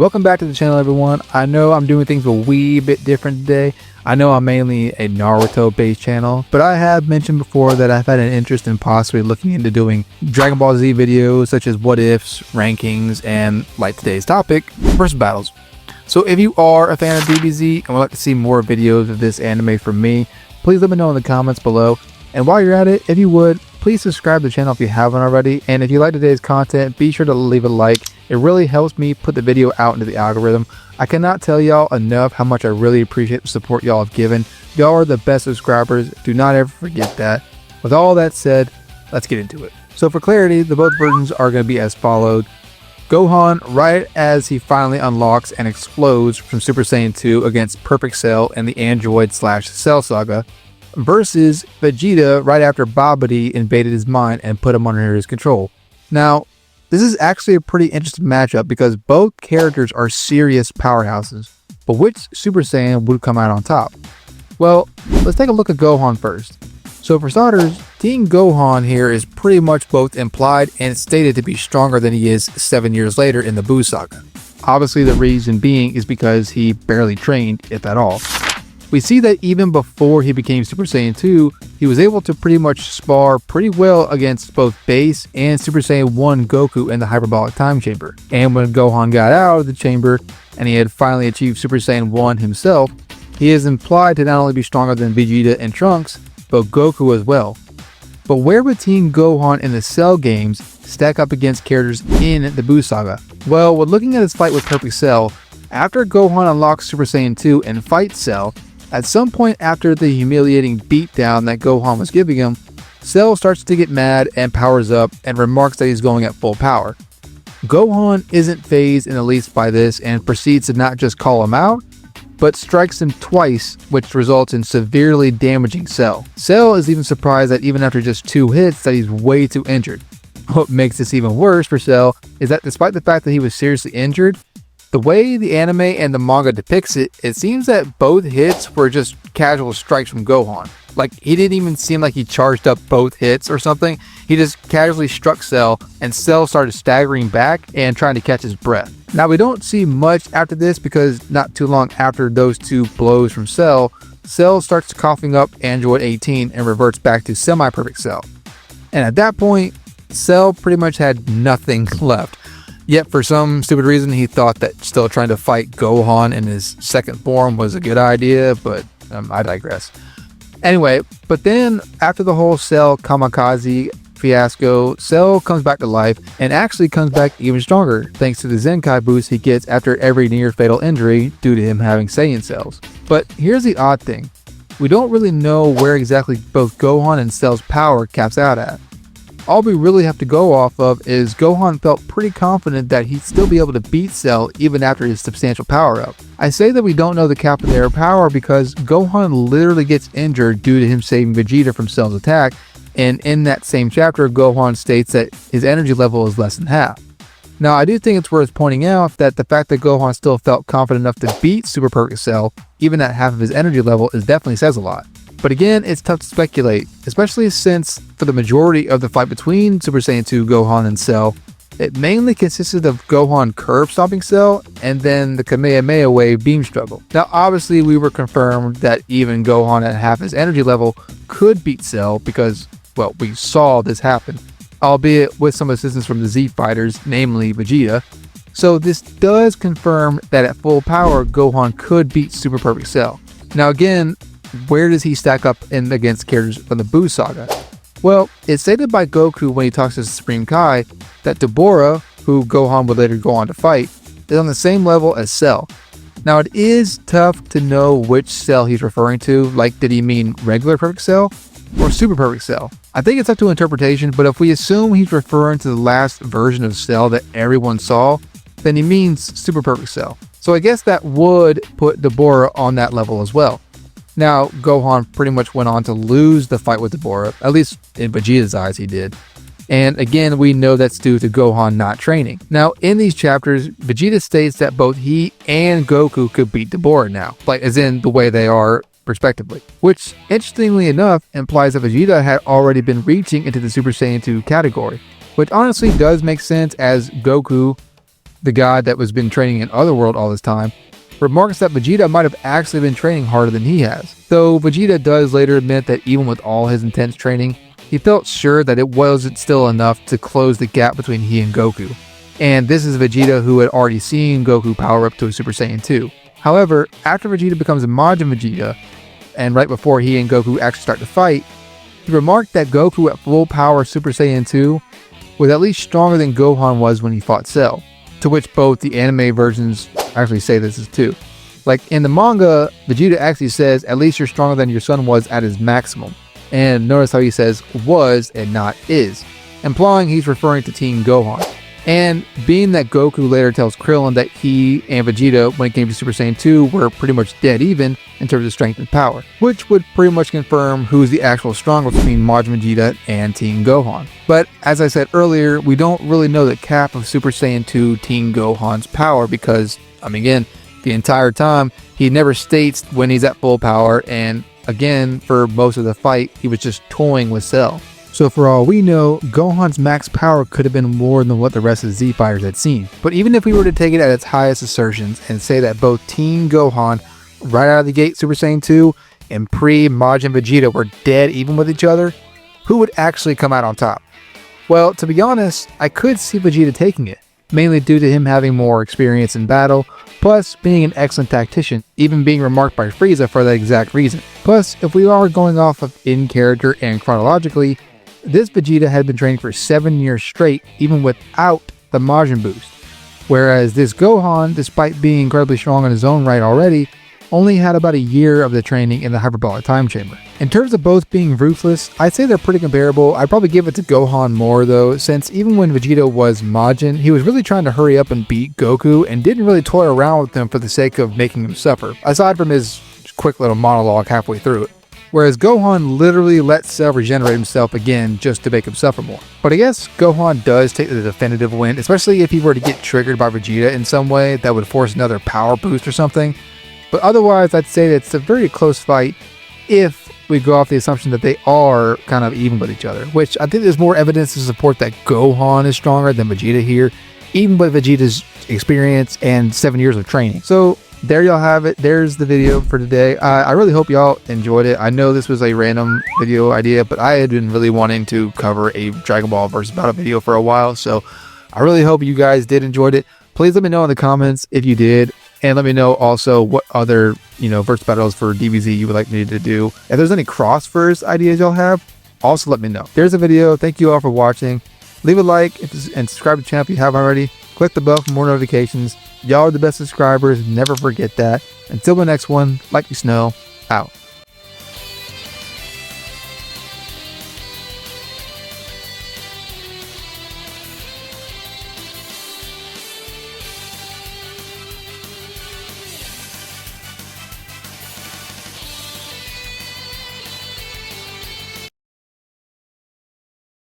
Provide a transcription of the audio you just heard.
Welcome back to the channel, everyone. I know I'm doing things a wee bit different today. I know I'm mainly a Naruto based channel, but I have mentioned before that I've had an interest in possibly looking into doing DragonBallZ videos such as what ifs, rankings, and like today's topic, versus battles. So if you are a fan of DBZ and would like to see more videos of this anime from me, please let me know in the comments below. And while you're at it, if you would, please subscribe to the channel if you haven't already. And if you like today's content, be sure to leave a like. It really helps me put the video out into the algorithm. I cannot tell y'all enough how much I really appreciate the support y'all have given. Y'all are the best subscribers. Do not ever forget that. With all that said, let's get into it. So for clarity, the both versions are going to be as followed. Gohan, right as he finally unlocks and explodes from Super Saiyan 2 against Perfect Cell and the Android/Cell Saga, versus Vegeta right after Babidi invaded his mind and put him under his control. Now, this is actually a pretty interesting matchup because both characters are serious powerhouses, but which Super Saiyan would come out on top? Well, let's take a look at Gohan first. So for starters, Teen Gohan here is pretty much both implied and stated to be stronger than he is 7 years later in the Buu Saga. Obviously the reason being is because he barely trained, if at all. We see that even before he became Super Saiyan 2, he was able to pretty much spar pretty well against both Base and Super Saiyan 1 Goku in the Hyperbolic Time Chamber. And when Gohan got out of the chamber and he had finally achieved Super Saiyan 1 himself, he is implied to not only be stronger than Vegeta and Trunks, but Goku as well. But where would Teen Gohan in the Cell games stack up against characters in the Buu Saga? Well, when looking at his fight with Perfect Cell, after Gohan unlocks Super Saiyan 2 and fights Cell, at some point after the humiliating beatdown that Gohan was giving him, Cell starts to get mad and powers up and remarks that he's going at full power. Gohan isn't fazed in the least by this and proceeds to not just call him out, but strikes him twice, which results in severely damaging Cell. Cell is even surprised that even after just 2 hits that he's way too injured. What makes this even worse for Cell is that despite the fact that he was seriously injured, the way the anime and the manga depicts it, it seems that both hits were just casual strikes from Gohan. Like, he didn't even seem like he charged up both hits or something. He just casually struck Cell, and Cell started staggering back and trying to catch his breath. Now, we don't see much after this because not too long after those 2 blows from Cell, Cell starts coughing up Android 18 and reverts back to semi-perfect Cell. And at that point, Cell pretty much had nothing left. Yet for some stupid reason, he thought that still trying to fight Gohan in his second form was a good idea, but I digress. Anyway, but then after the whole Cell kamikaze fiasco, Cell comes back to life and actually comes back even stronger thanks to the Zenkai boost he gets after every near fatal injury due to him having Saiyan cells. But here's the odd thing. We don't really know where exactly both Gohan and Cell's power caps out at. All we really have to go off of is Gohan felt pretty confident that he'd still be able to beat Cell even after his substantial power up. I say that we don't know the cap of their power because Gohan literally gets injured due to him saving Vegeta from Cell's attack, and in that same chapter Gohan states that his energy level is less than half. Now I do think it's worth pointing out that the fact that Gohan still felt confident enough to beat Super Perfect Cell even at half of his energy level is definitely says a lot. But again, it's tough to speculate, especially since for the majority of the fight between Super Saiyan 2 Gohan and Cell, it mainly consisted of Gohan curve stomping Cell and then the Kamehameha wave beam struggle. Now obviously we were confirmed that even Gohan at half his energy level could beat Cell because, well, we saw this happen, albeit with some assistance from the Z fighters, namely Vegeta. So this does confirm that at full power Gohan could beat Super Perfect Cell. Now again, where does he stack up in against characters from the Buu Saga? Well, it's stated by Goku when he talks to Supreme Kai that Deborah, who Gohan would later go on to fight, is on the same level as Cell. Now it is tough to know which Cell he's referring to, like did he mean regular Perfect Cell or Super Perfect Cell? I think it's up to interpretation, but if we assume he's referring to the last version of Cell that everyone saw, then he means Super Perfect Cell. So I guess that would put Deborah on that level as well. Now, Gohan pretty much went on to lose the fight with Deborah, at least in Vegeta's eyes he did. And again, we know that's due to Gohan not training. Now, in these chapters, Vegeta states that both he and Goku could beat Deborah now, like as in the way they are respectively. Which, interestingly enough, implies that Vegeta had already been reaching into the Super Saiyan 2 category, which honestly does make sense as Goku the guy that was been training in Otherworld all this time, remarks that Vegeta might have actually been training harder than he has. Though Vegeta does later admit that even with all his intense training, he felt sure that it wasn't still enough to close the gap between he and Goku. And this is Vegeta who had already seen Goku power up to a Super Saiyan 2. However, after Vegeta becomes a Majin Vegeta, and right before he and Goku actually start to fight, he remarked that Goku at full power Super Saiyan 2 was at least stronger than Gohan was when he fought Cell. To which both the anime versions actually say this is too. Like in the manga, Vegeta actually says, at least you're stronger than your son was at his maximum. And notice how he says was and not is, implying he's referring to Teen Gohan. And being that Goku later tells Krillin that he and Vegeta, when it came to Super Saiyan 2, were pretty much dead even in terms of strength and power, which would pretty much confirm who's the actual strongest between Majin Vegeta and Teen Gohan. But as I said earlier, we don't really know the cap of Super Saiyan 2 Teen Gohan's power because, again, the entire time, he never states when he's at full power, and again, for most of the fight, he was just toying with Cell. So for all we know, Gohan's max power could have been more than what the rest of the Z Fighters had seen. But even if we were to take it at its highest assertions and say that both Teen Gohan, right out of the gate Super Saiyan 2, and Pre-Majin Vegeta were dead even with each other, who would actually come out on top? Well, to be honest, I could see Vegeta taking it, mainly due to him having more experience in battle, plus being an excellent tactician, even being remarked by Frieza for that exact reason. Plus, if we are going off of in character and chronologically, this Vegeta had been training for 7 years straight, even without the Majin boost. Whereas this Gohan, despite being incredibly strong in his own right already, only had about a year of the training in the hyperbolic time chamber. In terms of both being ruthless, I'd say they're pretty comparable. I'd probably give it to Gohan more though, since even when Vegeta was Majin, he was really trying to hurry up and beat Goku and didn't really toy around with him for the sake of making him suffer, aside from his quick little monologue halfway through it. Whereas Gohan literally let Cell regenerate himself again just to make him suffer more. But I guess Gohan does take the definitive win, especially if he were to get triggered by Vegeta in some way that would force another power boost or something. But otherwise, I'd say that it's a very close fight if we go off the assumption that they are kind of even with each other, which I think there's more evidence to support that Gohan is stronger than Vegeta here, even with Vegeta's experience and 7 years of training. So there y'all have it. There's the video for today. I really hope y'all enjoyed it. I know this was a random video idea, but I had been really wanting to cover a Dragon Ball versus Battle video for a while, so I really hope you guys did enjoy it. Please let me know in the comments if you did, and let me know also what other verse battles for DBZ you would like me to do. If there's any cross verse ideas y'all have, also let me know. There's a video. Thank you all for watching. Leave a like and subscribe to the channel if you haven't already. Click the bell for more notifications. Y'all are the best subscribers. Never forget that. Until the next one, like you snow, out.